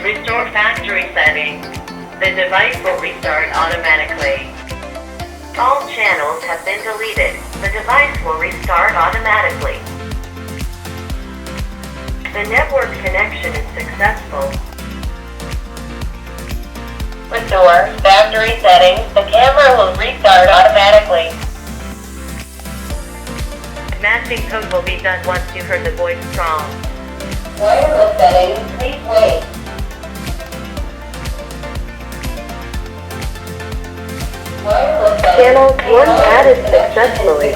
Restore factory settings. The device will restart automatically. All channels have been deleted. The device will restart automatically. The network connection is successful. Restore factory settings. The camera will restart automatically. Matching code will be done once you heard the voice prompt. Wireless settings, please wait. Channel 1 added successfully.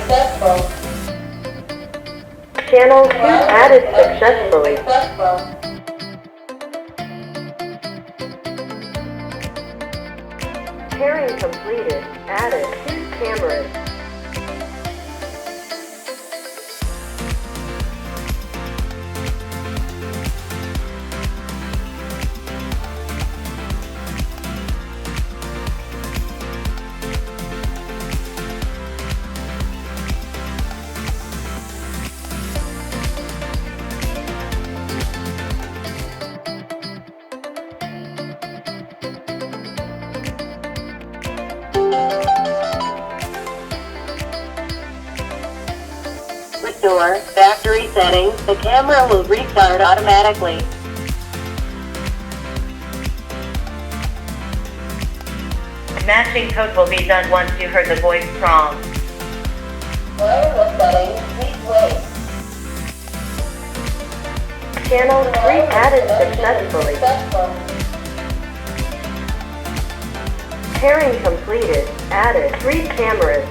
Channel 2 added successfully. Pairing completed. Added 2 cameras. Restore factory settings. The camera will restart automatically. Matching code will be done once you heard the voice prompt. Wireless settings, please wait. Channel 3 added successfully. Pairing completed. Added 3 cameras.